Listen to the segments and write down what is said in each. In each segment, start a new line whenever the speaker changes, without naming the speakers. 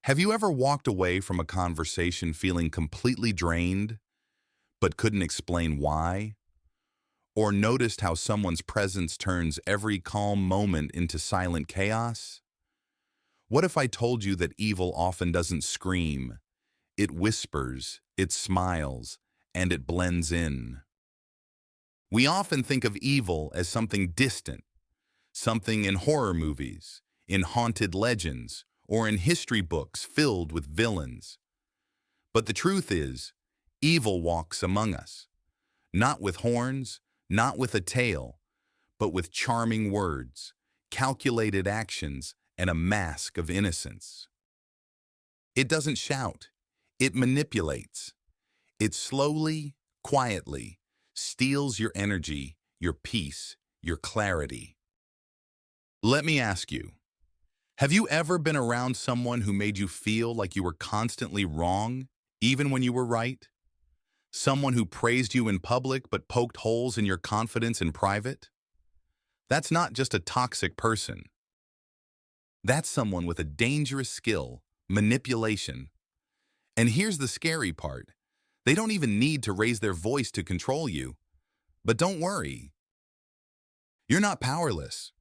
Have you ever walked away from a conversation feeling completely drained, but couldn't explain why? Or noticed how someone's presence turns every calm moment into silent chaos? What if I told you that evil often doesn't scream? It whispers, it smiles, and it blends in. We often think of evil as something distant, something in horror movies, in haunted legends, or in history books filled with villains. But the truth is, evil walks among us, not with horns, not with a tail, but with charming words, calculated actions, and a mask of innocence. It doesn't shout, it manipulates. It slowly, quietly, steals your energy, your peace, your clarity. Let me ask you, have you ever been around someone who made you feel like you were constantly wrong, even when you were right? Someone who praised you in public but poked holes in your confidence in private? That's not just a toxic person. That's someone with a dangerous skill, manipulation. And here's the scary part. They don't even need to raise their voice to control you. But don't worry. You're not powerless.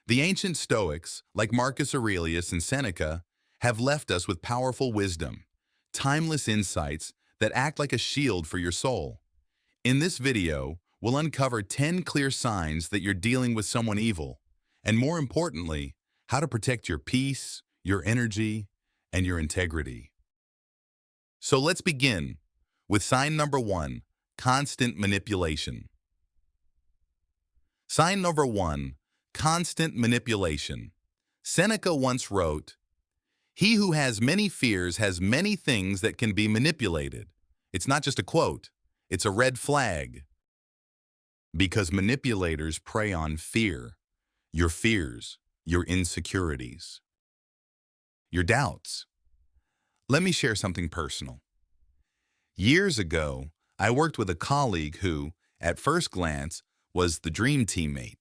The ancient Stoics, like Marcus Aurelius and Seneca, have left us with powerful wisdom, timeless insights that act like a shield for your soul. In this video, we'll uncover 10 clear signs that you're dealing with someone evil, and more importantly, how to protect your peace, your energy, and your integrity. So let's begin with sign number 1, constant manipulation. Sign number 1, constant manipulation. Seneca once wrote, "He who has many fears has many things that can be manipulated." It's not just a quote, it's a red flag. Because manipulators prey on fears, your insecurities, your doubts. Let me share something personal. Years ago, I worked with a colleague who, at first glance, was the dream teammate.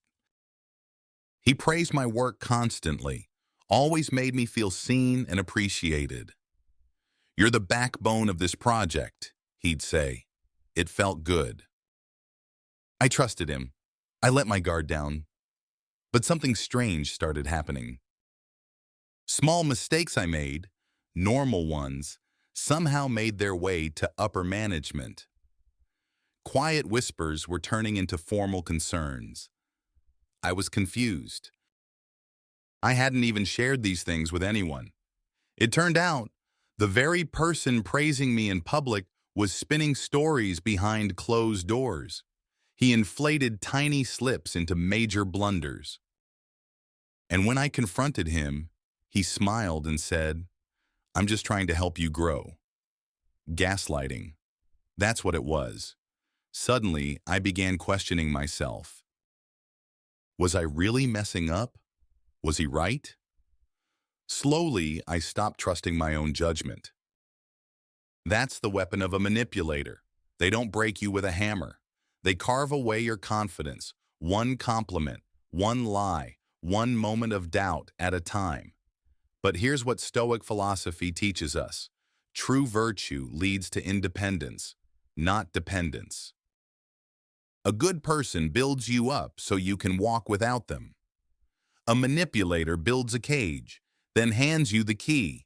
He praised my work constantly, always made me feel seen and appreciated. "You're the backbone of this project," he'd say. It felt good. I trusted him. I let my guard down. But something strange started happening. Small mistakes I made, normal ones, somehow made their way to upper management. Quiet whispers were turning into formal concerns. I was confused. I hadn't even shared these things with anyone. It turned out, the very person praising me in public was spinning stories behind closed doors. He inflated tiny slips into major blunders. And when I confronted him, he smiled and said, "I'm just trying to help you grow." Gaslighting. That's what it was. Suddenly, I began questioning myself. Was I really messing up? Was he right? Slowly, I stopped trusting my own judgment. That's the weapon of a manipulator. They don't break you with a hammer. They carve away your confidence, one compliment, one lie, one moment of doubt at a time. But here's what Stoic philosophy teaches us. True virtue leads to independence, not dependence. A good person builds you up so you can walk without them. A manipulator builds a cage, then hands you the key,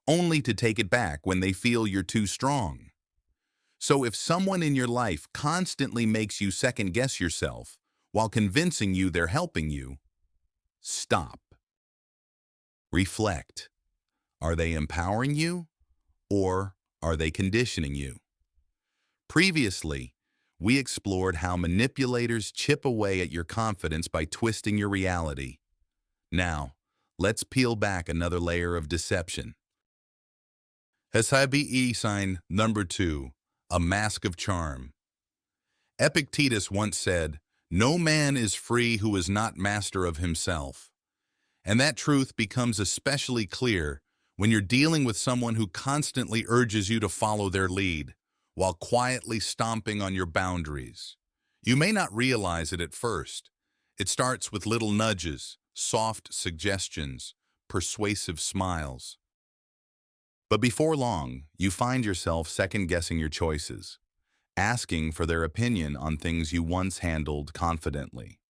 only to take it back when they feel you're too strong. So if someone in your life constantly makes you second-guess yourself while convincing you they're helping you, stop. Reflect. Are they empowering you, or are they conditioning you? Previously, we explored how manipulators chip away at your confidence by twisting your reality. Now, let's peel back another layer of deception. Sign number 2, a mask of charm. Epictetus once said, "No man is free who is not master of himself." And that truth becomes especially clear when you're dealing with someone who constantly urges you to follow their lead, while quietly stomping on your boundaries. You may not realize it at first. It starts with little nudges, soft suggestions, persuasive smiles. But before long, you find yourself second-guessing your choices, asking for their opinion on things you once handled confidently.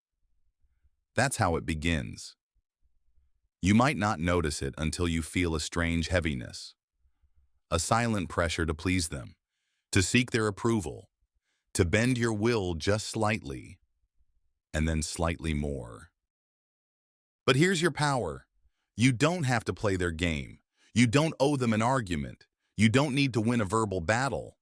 That's how it begins. You might not notice it until you feel a strange heaviness, a silent pressure to please them, to seek their approval, to bend your will just slightly, and then slightly more. But here's your power. You don't have to play their game. You don't owe them an argument. You don't need to win a verbal battle.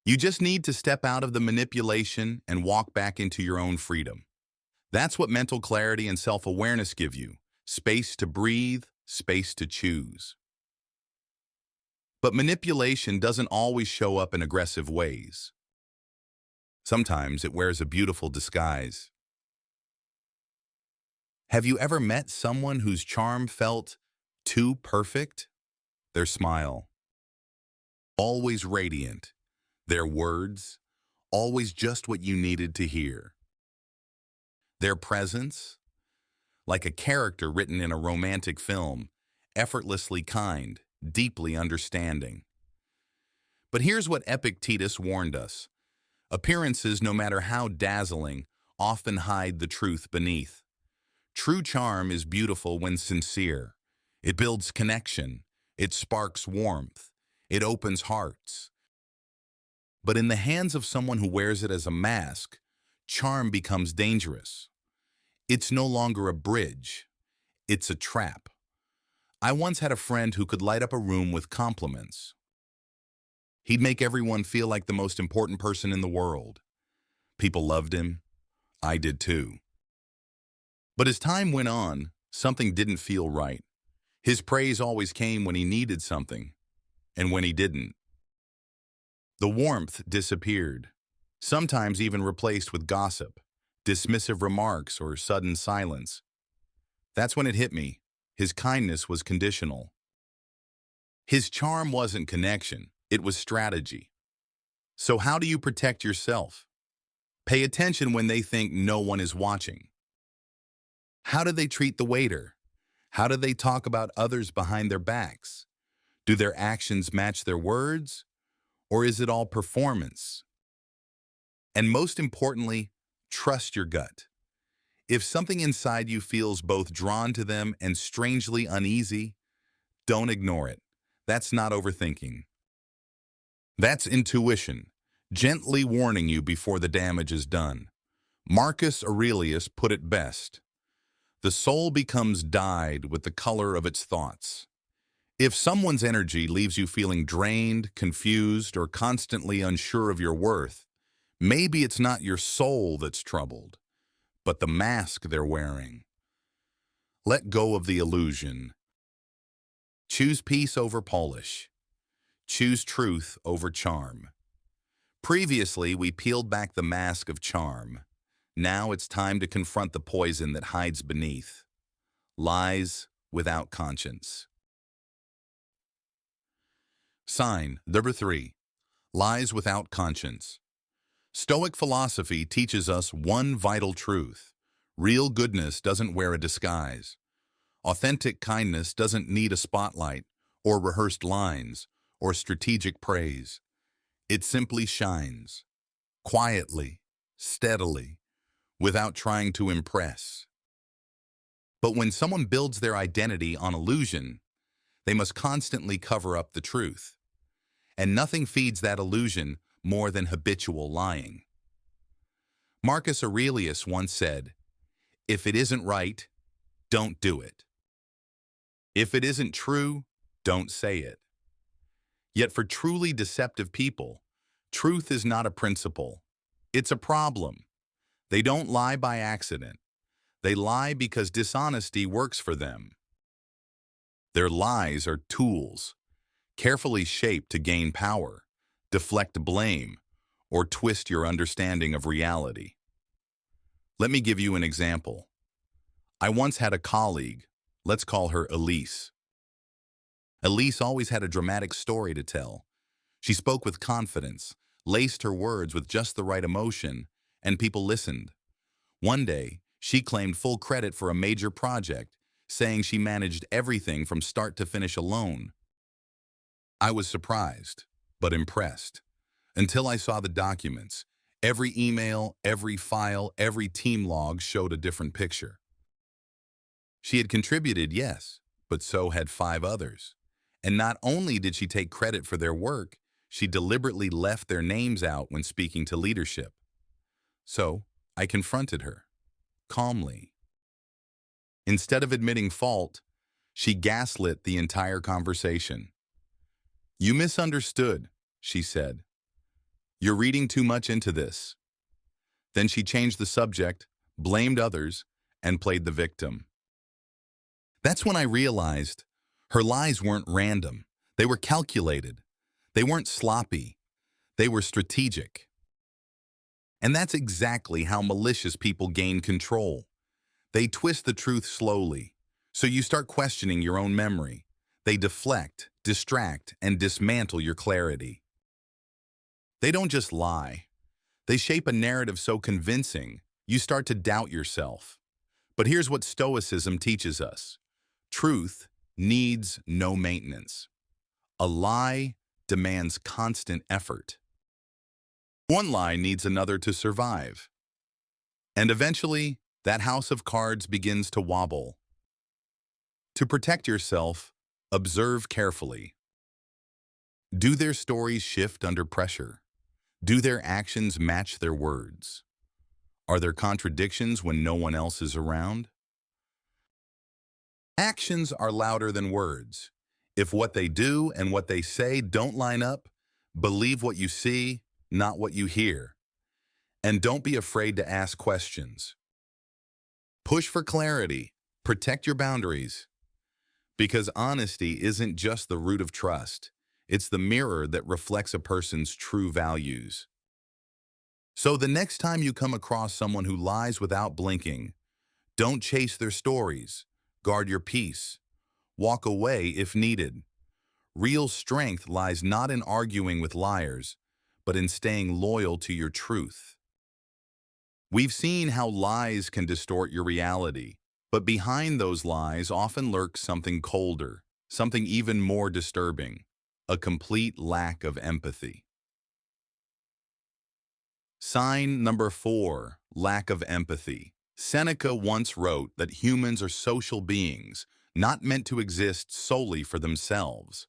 You just need to step out of the manipulation and walk back into your own freedom. That's what mental clarity and self-awareness give you. Space to breathe, space to choose. But manipulation doesn't always show up in aggressive ways. Sometimes it wears a beautiful disguise. Have you ever met someone whose charm felt too perfect? Their smile, always radiant. Their words, always just what you needed to hear. Their presence, like a character written in a romantic film, effortlessly kind, deeply understanding. But here's what Epictetus warned us. Appearances, no matter how dazzling, often hide the truth beneath. True charm is beautiful when sincere. It builds connection. It sparks warmth. It opens hearts. But in the hands of someone who wears it as a mask, charm becomes dangerous. It's no longer a bridge. It's a trap. I once had a friend who could light up a room with compliments. He'd make everyone feel like the most important person in the world. People loved him. I did too. But as time went on, something didn't feel right. His praise always came when he needed something, and when he didn't. The warmth disappeared, sometimes even replaced with gossip, dismissive remarks, or sudden silence. That's when it hit me. His kindness was conditional. His charm wasn't connection, it was strategy. So how do you protect yourself? Pay attention when they think no one is watching. How do they treat the waiter? How do they talk about others behind their backs? Do their actions match their words? Or is it all performance? And most importantly, trust your gut. If something inside you feels both drawn to them and strangely uneasy, don't ignore it. That's not overthinking. That's intuition, gently warning you before the damage is done. Marcus Aurelius put it best. The soul becomes dyed with the color of its thoughts. If someone's energy leaves you feeling drained, confused, or constantly unsure of your worth, maybe it's not your soul that's troubled, but the mask they're wearing. Let go of the illusion. Choose peace over polish. Choose truth over charm. Previously, we peeled back the mask of charm. Now it's time to confront the poison that hides beneath. Lies without conscience. Sign number 3. Lies without conscience. Stoic philosophy teaches us one vital truth. Real goodness doesn't wear a disguise. Authentic kindness doesn't need a spotlight, or rehearsed lines, or strategic praise. It simply shines, quietly, steadily, without trying to impress. But when someone builds their identity on illusion, they must constantly cover up the truth. And nothing feeds that illusion more than habitual lying. Marcus Aurelius once said, "If it isn't right, don't do it. If it isn't true, don't say it." Yet for truly deceptive people, truth is not a principle. It's a problem. They don't lie by accident. They lie because dishonesty works for them. Their lies are tools, carefully shaped to gain power, deflect blame, or twist your understanding of reality. Let me give you an example. I once had a colleague, let's call her Elise. Elise always had a dramatic story to tell. She spoke with confidence, laced her words with just the right emotion, and people listened. One day, she claimed full credit for a major project, saying she managed everything from start to finish alone. I was surprised, but impressed, until I saw the documents. Every email, every file, every team log showed a different picture. She had contributed, yes, but so had 5 others. And not only did she take credit for their work, she deliberately left their names out when speaking to leadership. So I confronted her, calmly. Instead of admitting fault, she gaslit the entire conversation. "You misunderstood," she said. "You're reading too much into this." Then she changed the subject, blamed others, and played the victim. That's when I realized her lies weren't random. They were calculated. They weren't sloppy. They were strategic. And that's exactly how malicious people gain control. They twist the truth slowly, so you start questioning your own memory. They deflect, distract, and dismantle your clarity. They don't just lie. They shape a narrative so convincing, you start to doubt yourself. But here's what Stoicism teaches us. Truth needs no maintenance. A lie demands constant effort. One lie needs another to survive. And eventually, that house of cards begins to wobble. To protect yourself, observe carefully. Do their stories shift under pressure? Do their actions match their words? Are there contradictions when no one else is around? Actions are louder than words. If what they do and what they say don't line up, believe what you see, not what you hear. And don't be afraid to ask questions. Push for clarity. Protect your boundaries. Because honesty isn't just the root of trust. It's the mirror that reflects a person's true values. So the next time you come across someone who lies without blinking, don't chase their stories. Guard your peace. Walk away if needed. Real strength lies not in arguing with liars, but in staying loyal to your truth. We've seen how lies can distort your reality, but behind those lies often lurks something colder, something even more disturbing, a complete lack of empathy. Sign number 4, lack of empathy. Seneca once wrote that humans are social beings, not meant to exist solely for themselves.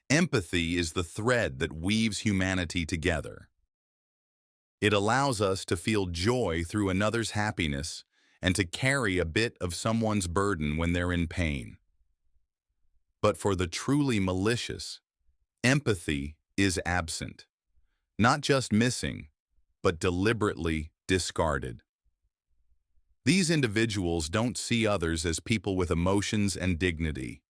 Empathy is the thread that weaves humanity together. It allows us to feel joy through another's happiness and to carry a bit of someone's burden when they're in pain. But for the truly malicious, empathy is absent, not just missing, but deliberately discarded. These individuals don't see others as people with emotions and dignity.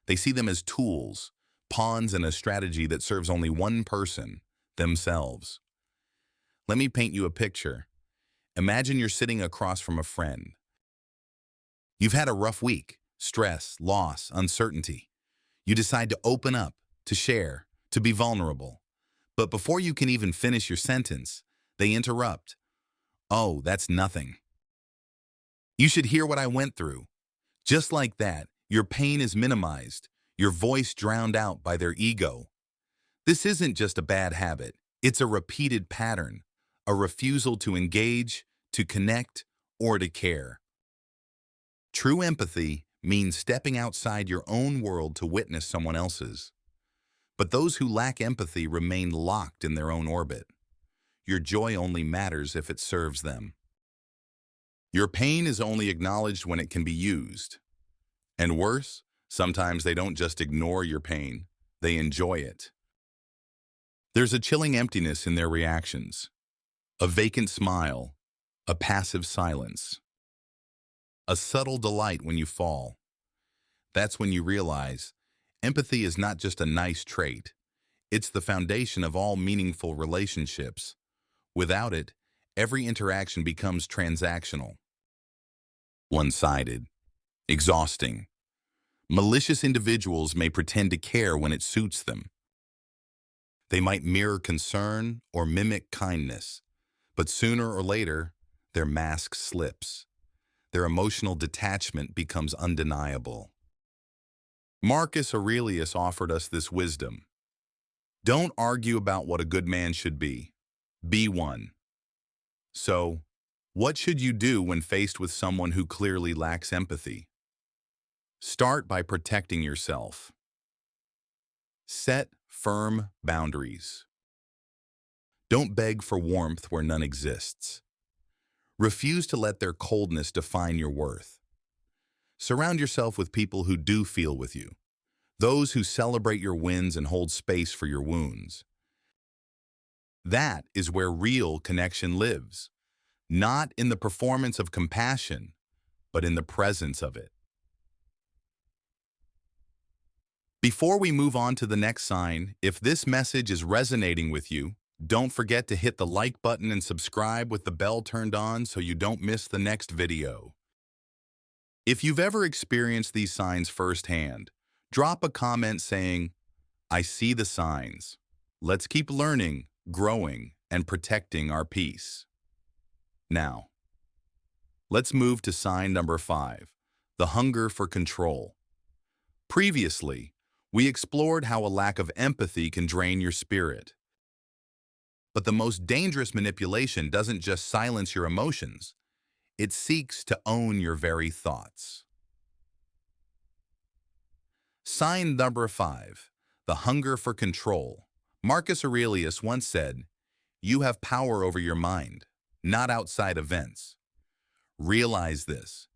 They see them as tools, pawns in a strategy that serves only one person, themselves. Let me paint you a picture. Imagine you're sitting across from a friend. You've had a rough week, stress, loss, uncertainty. You decide to open up, to share, to be vulnerable. But before you can even finish your sentence, they interrupt. "Oh, that's nothing. You should hear what I went through." Just like that, your pain is minimized, your voice drowned out by their ego. This isn't just a bad habit. It's a repeated pattern, a refusal to engage, to connect, or to care. True empathy means stepping outside your own world to witness someone else's. But those who lack empathy remain locked in their own orbit. Your joy only matters if it serves them. Your pain is only acknowledged when it can be used. And worse, sometimes they don't just ignore your pain, they enjoy it. There's a chilling emptiness in their reactions, a vacant smile, a passive silence, a subtle delight when you fall. That's when you realize empathy is not just a nice trait, it's the foundation of all meaningful relationships. Without it, every interaction becomes transactional, one-sided, exhausting. Malicious individuals may pretend to care when it suits them. They might mirror concern or mimic kindness, but sooner or later, their mask slips. Their emotional detachment becomes undeniable. Marcus Aurelius offered us this wisdom. Don't argue about what a good man should be. Be one. So, what should you do when faced with someone who clearly lacks empathy? Start by protecting yourself. Set firm boundaries. Don't beg for warmth where none exists. Refuse to let their coldness define your worth. Surround yourself with people who do feel with you, those who celebrate your wins and hold space for your wounds. That is where real connection lives, not in the performance of compassion, but in the presence of it. Before we move on to the next sign, if this message is resonating with you, don't forget to hit the like button and subscribe with the bell turned on so you don't miss the next video. If you've ever experienced these signs firsthand, drop a comment saying, "I see the signs." Let's keep learning, growing, and protecting our peace. Now, let's move to sign number 5, the hunger for control. Previously, we explored how a lack of empathy can drain your spirit. But the most dangerous manipulation doesn't just silence your emotions, it seeks to own your very thoughts. Sign number 5, the hunger for control. Marcus Aurelius once said, "You have power over your mind, not outside events. Realize this,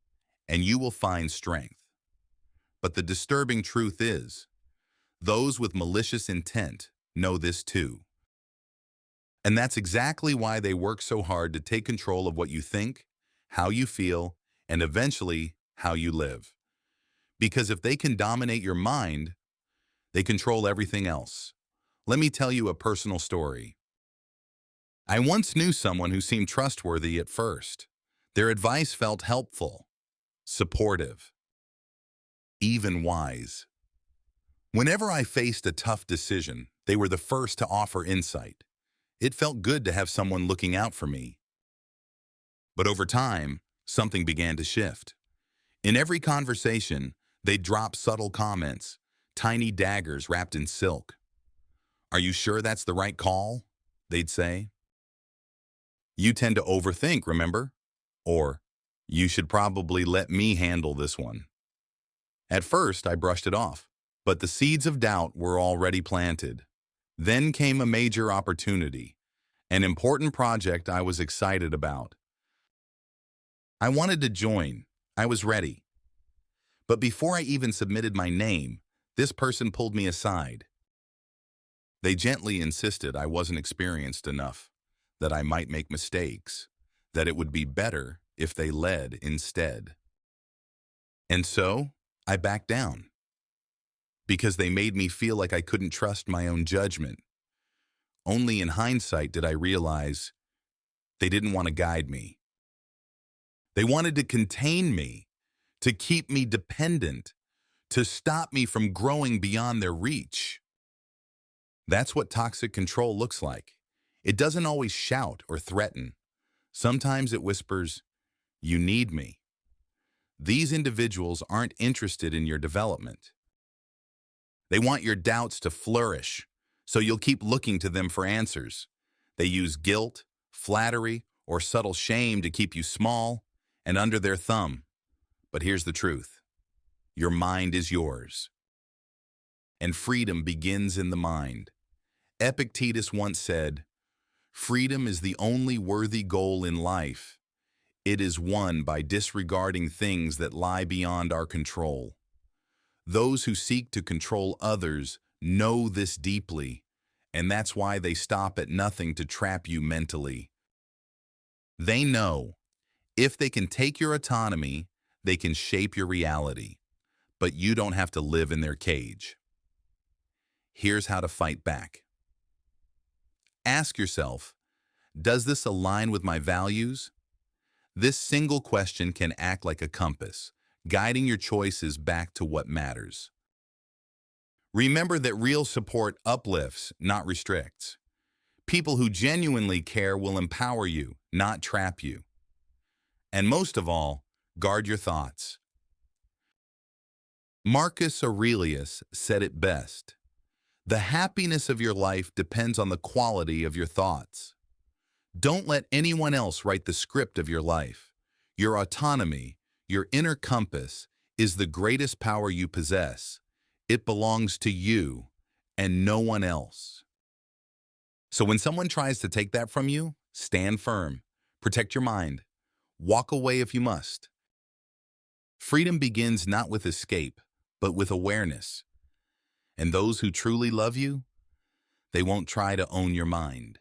and you will find strength." But the disturbing truth is, those with malicious intent know this too. And that's exactly why they work so hard to take control of what you think, how you feel, and eventually how you live. Because if they can dominate your mind, they control everything else. Let me tell you a personal story. I once knew someone who seemed trustworthy at first. Their advice felt helpful, supportive, even wise. Whenever I faced a tough decision, they were the first to offer insight. It felt good to have someone looking out for me. But over time, something began to shift. In every conversation, they'd drop subtle comments, tiny daggers wrapped in silk. "Are you sure that's the right call?" they'd say. "You tend to overthink, remember?" Or, "You should probably let me handle this one." At first, I brushed it off, but the seeds of doubt were already planted. Then came a major opportunity, an important project I was excited about. I wanted to join. I was ready. But before I even submitted my name, this person pulled me aside. They gently insisted I wasn't experienced enough, that I might make mistakes, that it would be better if they led instead. And so, I backed down. Because they made me feel like I couldn't trust my own judgment. Only in hindsight did I realize they didn't want to guide me. They wanted to contain me, to keep me dependent, to stop me from growing beyond their reach. That's what toxic control looks like. It doesn't always shout or threaten. Sometimes it whispers, "You need me." These individuals aren't interested in your development. They want your doubts to flourish, so you'll keep looking to them for answers. They use guilt, flattery, or subtle shame to keep you small and under their thumb. But here's the truth. Your mind is yours. And freedom begins in the mind. Epictetus once said, "Freedom is the only worthy goal in life. It is won by disregarding things that lie beyond our control." Those who seek to control others know this deeply, and that's why they stop at nothing to trap you mentally. They know if they can take your autonomy, they can shape your reality, but you don't have to live in their cage. Here's how to fight back. Ask yourself, does this align with my values? This single question can act like a compass, guiding your choices back to what matters. Remember that real support uplifts, not restricts. People who genuinely care will empower you, not trap you. And most of all, guard your thoughts. Marcus Aurelius said it best. The happiness of your life depends on the quality of your thoughts. Don't let anyone else write the script of your life. Your autonomy, your inner compass, is the greatest power you possess. It belongs to you and no one else. So when someone tries to take that from you, stand firm. Protect your mind. Walk away if you must. Freedom begins not with escape, but with awareness. And those who truly love you, they won't try to own your mind.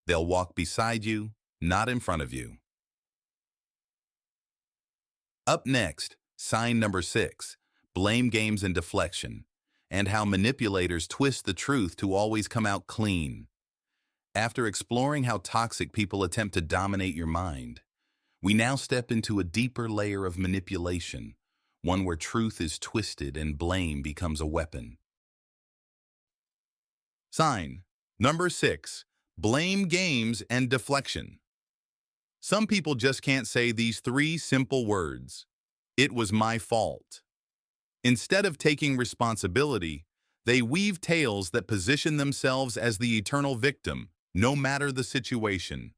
They'll walk beside you, not in front of you. Up next, sign number 6, blame games and deflection, and how manipulators twist the truth to always come out clean. After exploring how toxic people attempt to dominate your mind, we now step into a deeper layer of manipulation, one where truth is twisted and blame becomes a weapon. Sign number 6, blame games and deflection. Some people just can't say these 3 simple words. It was my fault. Instead of taking responsibility, they weave tales that position themselves as the eternal victim, no matter the situation.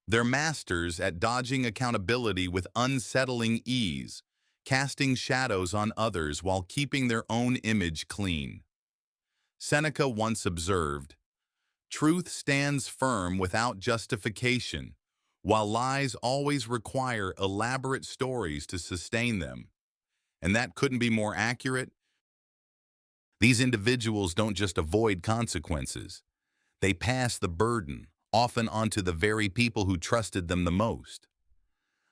They're masters at dodging accountability with unsettling ease, casting shadows on others while keeping their own image clean. Seneca once observed, "Truth stands firm without justification, while lies always require elaborate stories to sustain them." And that couldn't be more accurate. These individuals don't just avoid consequences. They pass the burden, often onto the very people who trusted them the most.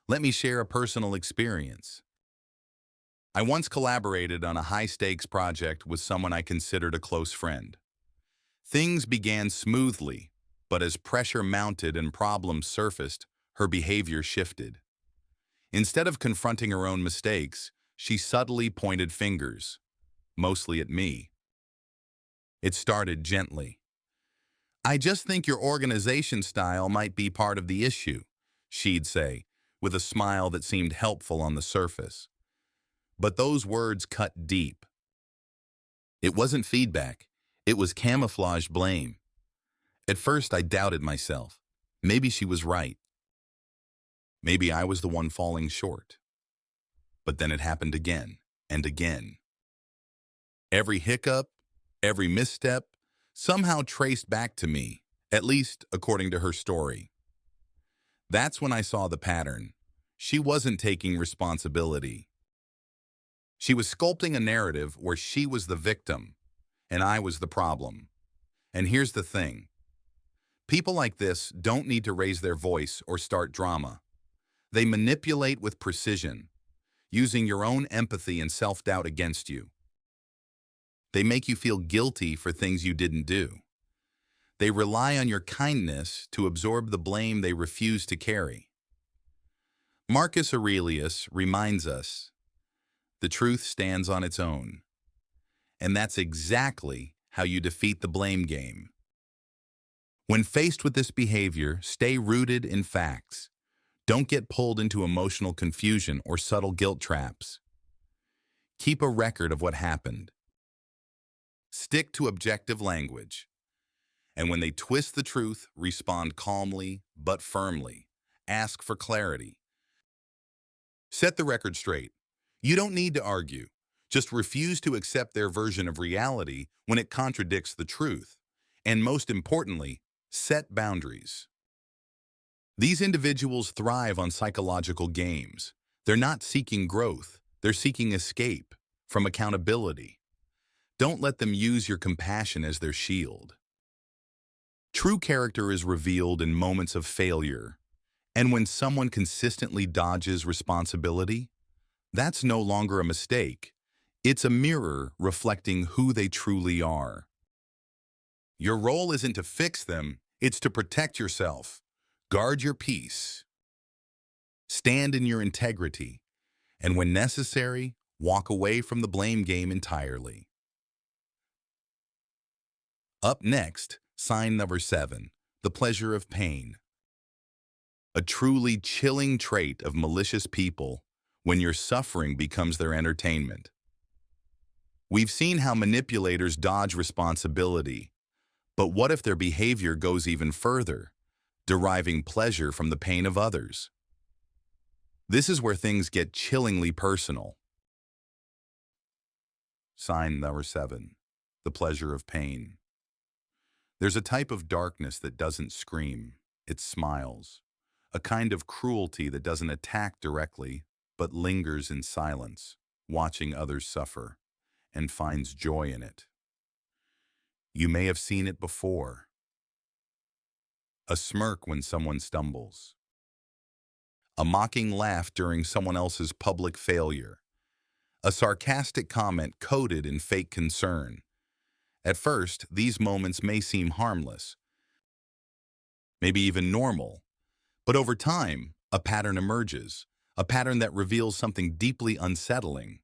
Let me share a personal experience. I once collaborated on a high-stakes project with someone I considered a close friend. Things began smoothly, but as pressure mounted and problems surfaced, her behavior shifted. Instead of confronting her own mistakes, she subtly pointed fingers, mostly at me. It started gently. "I just think your organization style might be part of the issue," she'd say, with a smile that seemed helpful on the surface. But those words cut deep. It wasn't feedback. It was camouflage blame. At first, I doubted myself. Maybe she was right. Maybe I was the one falling short. But then it happened again and again. Every hiccup, every misstep, somehow traced back to me, at least according to her story. That's when I saw the pattern. She wasn't taking responsibility. She was sculpting a narrative where she was the victim, and I was the problem. And here's the thing. People like this don't need to raise their voice or start drama. They manipulate with precision, using your own empathy and self-doubt against you. They make you feel guilty for things you didn't do. They rely on your kindness to absorb the blame they refuse to carry. Marcus Aurelius reminds us, the truth stands on its own. And that's exactly how you defeat the blame game. When faced with this behavior, stay rooted in facts. Don't get pulled into emotional confusion or subtle guilt traps. Keep a record of what happened. Stick to objective language. And when they twist the truth, respond calmly but firmly. Ask for clarity. Set the record straight. You don't need to argue. Just refuse to accept their version of reality when it contradicts the truth. And most importantly, set boundaries. These individuals thrive on psychological games. They're not seeking growth. They're seeking escape from accountability. Don't let them use your compassion as their shield. True character is revealed in moments of failure. And when someone consistently dodges responsibility, that's no longer a mistake. It's a mirror reflecting who they truly are. Your role isn't to fix them, it's to protect yourself. Guard your peace. Stand in your integrity. And when necessary, walk away from the blame game entirely. Up next, sign number 7, the pleasure of pain. A truly chilling trait of malicious people, when your suffering becomes their entertainment. We've seen how manipulators dodge responsibility, but what if their behavior goes even further, deriving pleasure from the pain of others? This is where things get chillingly personal. Sign number 7, the pleasure of pain. There's a type of darkness that doesn't scream, it smiles. A kind of cruelty that doesn't attack directly, but lingers in silence, watching others suffer, and finds joy in it. You may have seen it before. A smirk when someone stumbles. A mocking laugh during someone else's public failure. A sarcastic comment coded in fake concern. At first, these moments may seem harmless, maybe even normal, but over time, a pattern emerges, a pattern that reveals something deeply unsettling.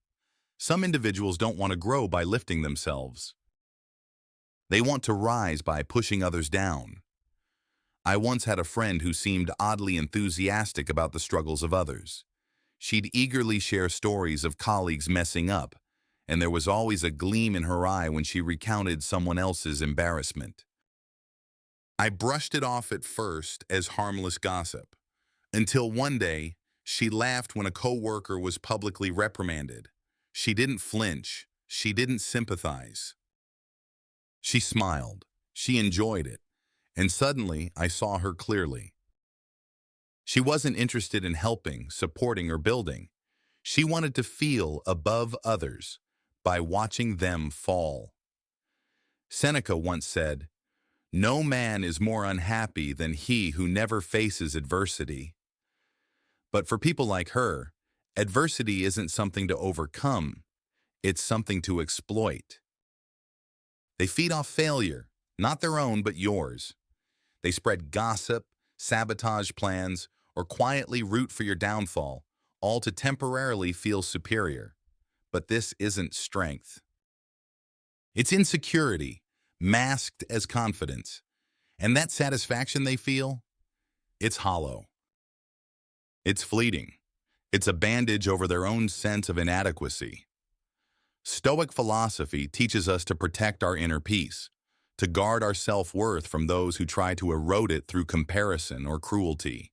Some individuals don't want to grow by lifting themselves. They want to rise by pushing others down. I once had a friend who seemed oddly enthusiastic about the struggles of others. She'd eagerly share stories of colleagues messing up, and there was always a gleam in her eye when she recounted someone else's embarrassment. I brushed it off at first as harmless gossip, until one day she laughed when a coworker was publicly reprimanded. She didn't flinch, she didn't sympathize. She smiled, she enjoyed it, and suddenly I saw her clearly. She wasn't interested in helping, supporting, or building. She wanted to feel above others by watching them fall. Seneca once said, "No man is more unhappy than he who never faces adversity." But for people like her, adversity isn't something to overcome, it's something to exploit. They feed off failure, not their own but yours. They spread gossip, sabotage plans, or quietly root for your downfall, all to temporarily feel superior. But this isn't strength. It's insecurity, masked as confidence. And that satisfaction they feel, it's hollow. It's fleeting. It's a bandage over their own sense of inadequacy. Stoic philosophy teaches us to protect our inner peace, to guard our self-worth from those who try to erode it through comparison or cruelty.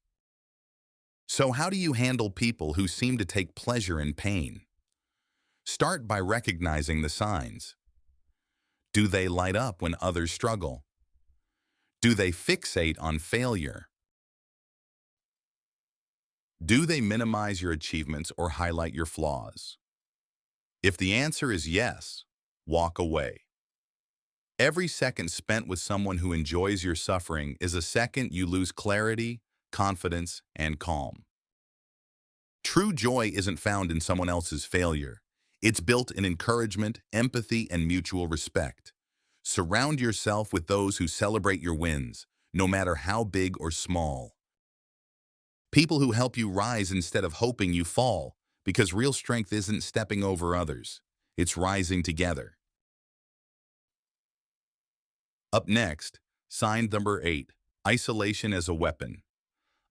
So how do you handle people who seem to take pleasure in pain? Start by recognizing the signs. Do they light up when others struggle? Do they fixate on failure? Do they minimize your achievements or highlight your flaws? If the answer is yes, walk away. Every second spent with someone who enjoys your suffering is a second you lose clarity, confidence, and calm. True joy isn't found in someone else's failure. It's built in encouragement, empathy, and mutual respect. Surround yourself with those who celebrate your wins, no matter how big or small. People who help you rise instead of hoping you fall, because real strength isn't stepping over others. It's rising together. Up next, sign number 8, isolation as a weapon.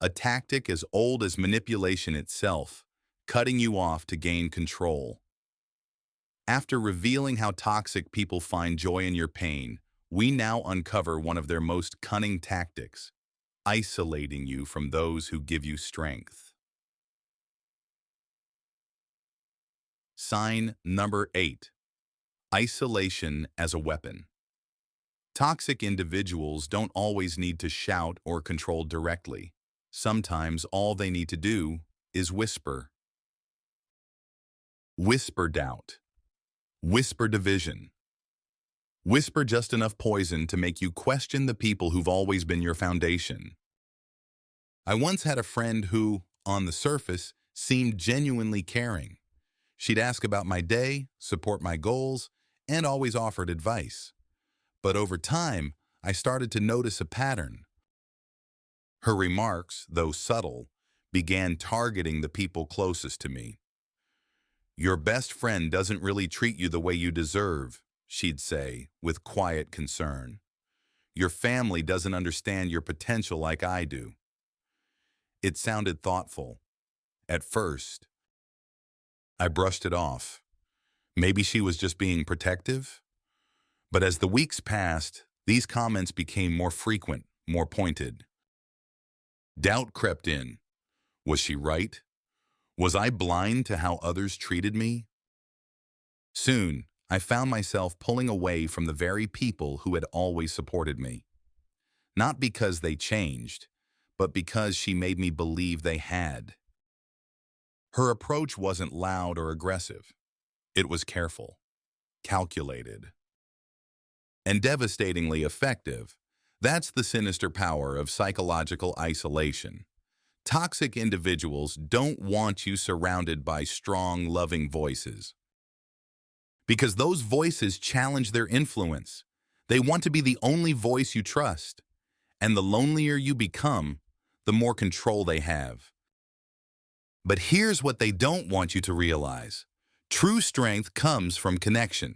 A tactic as old as manipulation itself, cutting you off to gain control. After revealing how toxic people find joy in your pain, we now uncover one of their most cunning tactics, isolating you from those who give you strength. Sign number 8, isolation as a weapon. Toxic individuals don't always need to shout or control directly. Sometimes all they need to do is whisper. Whisper doubt. Whisper division. Whisper just enough poison to make you question the people who've always been your foundation. I once had a friend who, on the surface, seemed genuinely caring. She'd ask about my day, support my goals, and always offered advice. But over time, I started to notice a pattern. Her remarks, though subtle, began targeting the people closest to me. "Your best friend doesn't really treat you the way you deserve," she'd say, with quiet concern. "Your family doesn't understand your potential like I do." It sounded thoughtful at first, I brushed it off. Maybe she was just being protective? But as the weeks passed, these comments became more frequent, more pointed. Doubt crept in. Was she right? Was I blind to how others treated me? Soon, I found myself pulling away from the very people who had always supported me. Not because they changed, but because she made me believe they had. Her approach wasn't loud or aggressive. It was careful, calculated, and devastatingly effective. That's the sinister power of psychological isolation. Toxic individuals don't want you surrounded by strong, loving voices, because those voices challenge their influence. They want to be the only voice you trust, and the lonelier you become, the more control they have. But here's what they don't want you to realize. True strength comes from connection,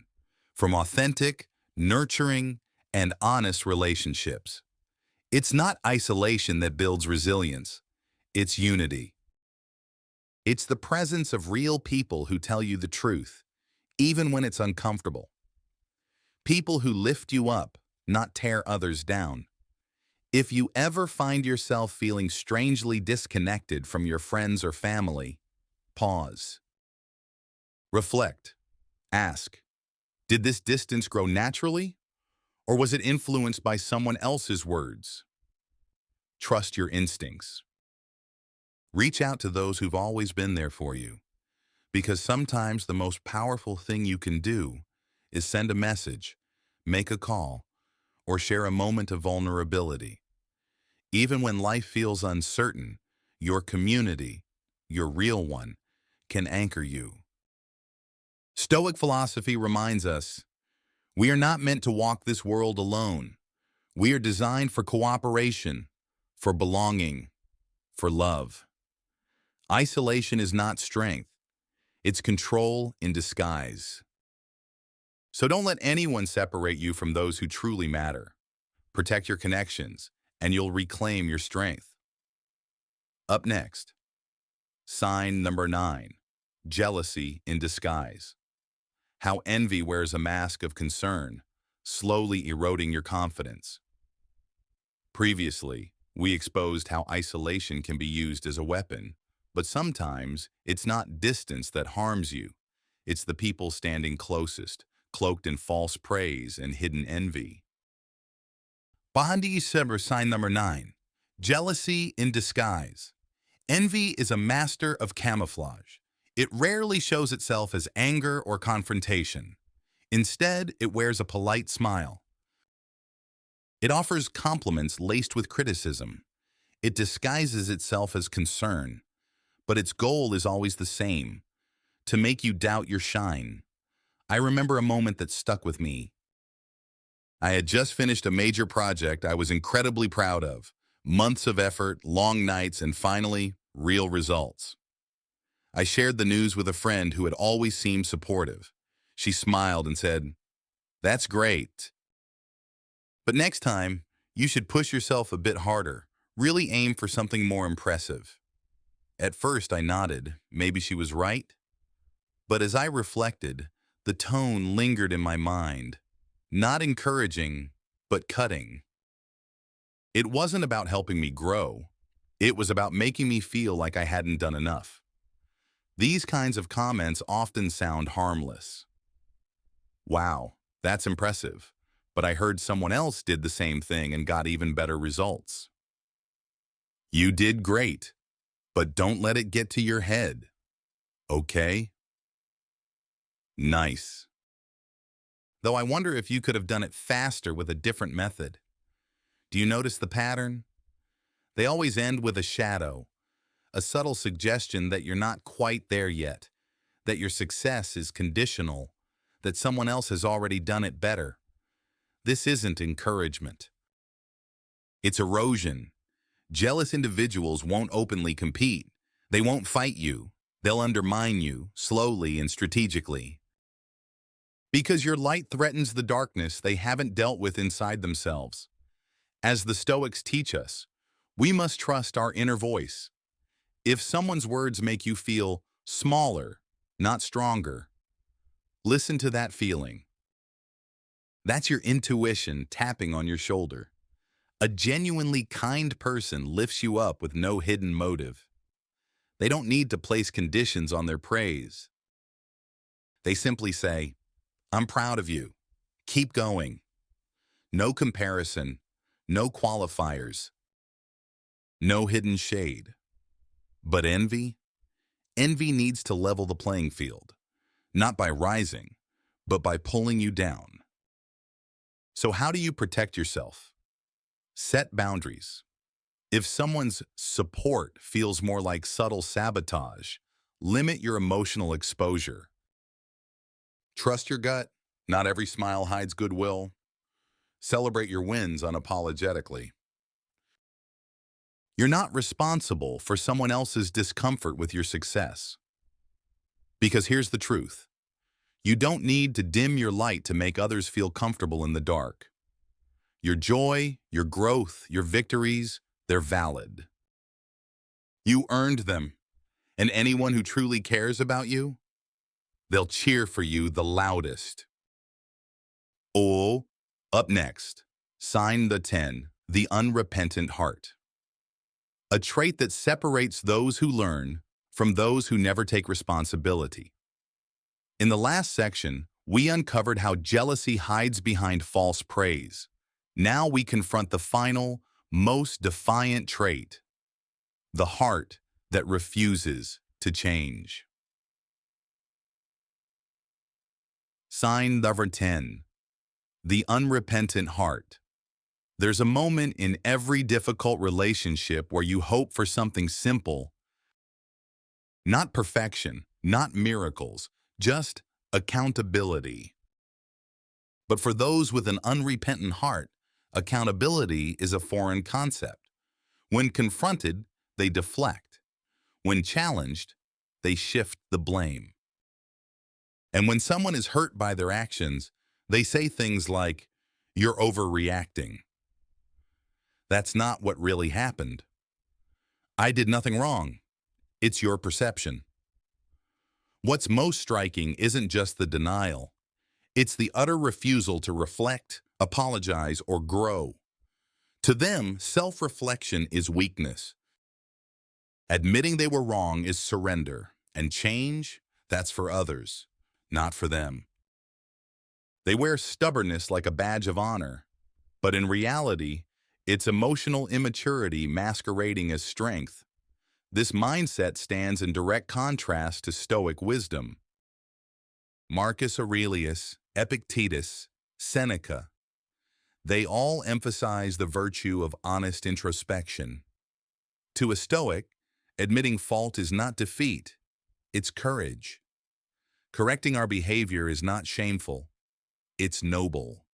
from authentic, nurturing, and honest relationships. It's not isolation that builds resilience. It's unity. It's the presence of real people who tell you the truth, even when it's uncomfortable. People who lift you up, not tear others down. If you ever find yourself feeling strangely disconnected from your friends or family, pause. Reflect. Ask, did this distance grow naturally, or was it influenced by someone else's words? Trust your instincts. Reach out to those who've always been there for you, because sometimes the most powerful thing you can do is send a message, make a call, or share a moment of vulnerability. Even when life feels uncertain, your community, your real one, can anchor you. Stoic philosophy reminds us, we are not meant to walk this world alone. We are designed for cooperation, for belonging, for love. Isolation is not strength. It's control in disguise. So don't let anyone separate you from those who truly matter. Protect your connections, and you'll reclaim your strength. Up next, sign number 9, jealousy in disguise. How envy wears a mask of concern, slowly eroding your confidence. Previously, we exposed how isolation can be used as a weapon, but sometimes it's not distance that harms you. It's the people standing closest, cloaked in false praise and hidden envy. Bahandi Sever, sign number 9, jealousy in disguise. Envy is a master of camouflage. It rarely shows itself as anger or confrontation. Instead, it wears a polite smile. It offers compliments laced with criticism. It disguises itself as concern, but its goal is always the same, to make you doubt your shine. I remember a moment that stuck with me. I had just finished a major project I was incredibly proud of. Months of effort, long nights, and finally, real results. I shared the news with a friend who had always seemed supportive. She smiled and said, "That's great. But next time, you should push yourself a bit harder. Really aim for something more impressive." At first, I nodded. Maybe she was right. But as I reflected, the tone lingered in my mind. Not encouraging, but cutting. It wasn't about helping me grow. It was about making me feel like I hadn't done enough. These kinds of comments often sound harmless. Wow, that's impressive. But I heard someone else did the same thing and got even better results. You did great, but don't let it get to your head. Okay? Nice. Though I wonder if you could have done it faster with a different method. Do you notice the pattern? They always end with a shadow, a subtle suggestion that you're not quite there yet, that your success is conditional, that someone else has already done it better. This isn't encouragement. It's erosion. Jealous individuals won't openly compete. They won't fight you. They'll undermine you, slowly and strategically. Because your light threatens the darkness they haven't dealt with inside themselves. As the Stoics teach us, we must trust our inner voice. If someone's words make you feel smaller, not stronger. Listen to that feeling. That's your intuition tapping on your shoulder. A genuinely kind person lifts you up with no hidden motive. They don't need to place conditions on their praise. They simply say, I'm proud of you. Keep going. No comparison, no qualifiers, no hidden shade. But envy? Envy needs to level the playing field, not by rising, but by pulling you down. So how do you protect yourself? Set boundaries. If someone's support feels more like subtle sabotage, limit your emotional exposure. Trust your gut. Not every smile hides goodwill. Celebrate your wins unapologetically. You're not responsible for someone else's discomfort with your success. Because here's the truth. You don't need to dim your light to make others feel comfortable in the dark. Your joy, your growth, your victories, they're valid. You earned them, and anyone who truly cares about you, they'll cheer for you the loudest. Oh, up next, sign the 10, the unrepentant heart. A trait that separates those who learn from those who never take responsibility. In the last section, we uncovered how jealousy hides behind false praise. Now we confront the final, most defiant trait, the heart that refuses to change. Sign number 10, the unrepentant heart. There's a moment in every difficult relationship where you hope for something simple, not perfection, not miracles, just accountability. But for those with an unrepentant heart, accountability is a foreign concept. When confronted, they deflect. When challenged, they shift the blame. And when someone is hurt by their actions, they say things like, "You're overreacting." That's not what really happened. I did nothing wrong. It's your perception. What's most striking isn't just the denial. It's the utter refusal to reflect, apologize, or grow. To them, self-reflection is weakness. Admitting they were wrong is surrender, and change, that's for others, not for them. They wear stubbornness like a badge of honor, but in reality, it's emotional immaturity masquerading as strength. This mindset stands in direct contrast to Stoic wisdom. Marcus Aurelius, Epictetus, Seneca, they all emphasize the virtue of honest introspection. To a Stoic, admitting fault is not defeat, it's courage. Correcting our behavior is not shameful, it's noble.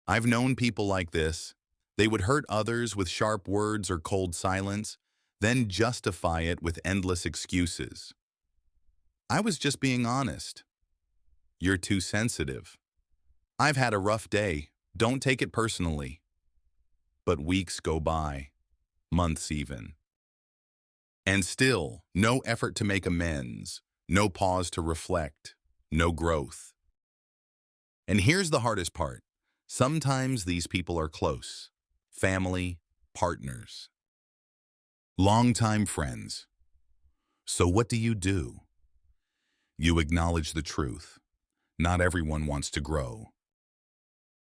I've known people like this. They would hurt others with sharp words or cold silence, then justify it with endless excuses. I was just being honest. You're too sensitive. I've had a rough day. Don't take it personally. But weeks go by, months even. And still, no effort to make amends, no pause to reflect, no growth. And here's the hardest part. Sometimes these people are close. Family, partners, longtime friends. So what do? You acknowledge the truth. Not everyone wants to grow.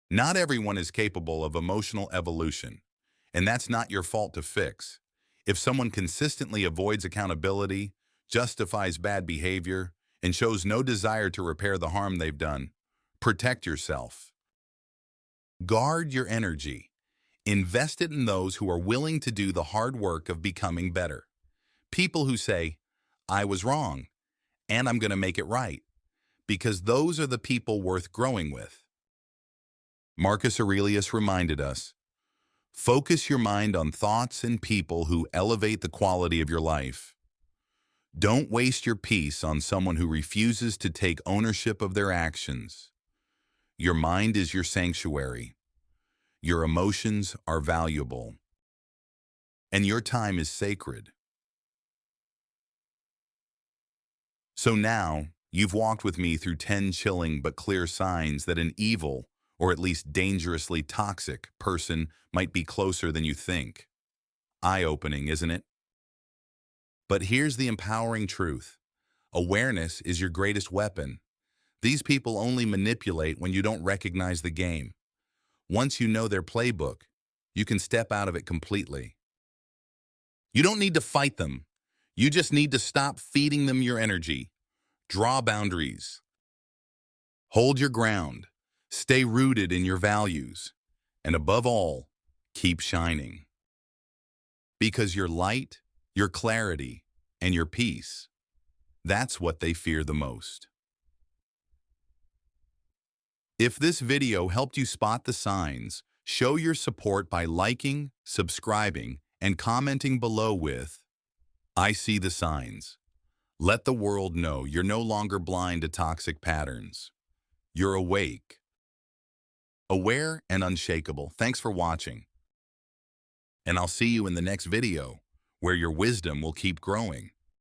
Not everyone is capable of emotional evolution, and that's not your fault to fix. If someone consistently avoids accountability, justifies bad behavior, and shows no desire to repair the harm they've done, protect yourself. Guard your energy. Invest it in those who are willing to do the hard work of becoming better. People who say, I was wrong, and I'm going to make it right, because those are the people worth growing with. Marcus Aurelius reminded us, focus your mind on thoughts and people who elevate the quality of your life. Don't waste your peace on someone who refuses to take ownership of their actions. Your mind is your sanctuary. Your emotions are valuable. And your time is sacred. So now, you've walked with me through 10 chilling but clear signs that an evil, or at least dangerously toxic, person might be closer than you think. Eye-opening, isn't it? But here's the empowering truth. Awareness is your greatest weapon. These people only manipulate when you don't recognize the game. Once you know their playbook, you can step out of it completely. You don't need to fight them. You just need to stop feeding them your energy. Draw boundaries. Hold your ground. Stay rooted in your values. And above all, keep shining. Because your light, your clarity, and your peace, that's what they fear the most. If this video helped you spot the signs, show your support by liking, subscribing, and commenting below with, "I see the signs." Let the world know you're no longer blind to toxic patterns. You're awake, aware, and unshakable. Thanks for watching. And I'll see you in the next video, where your wisdom will keep growing.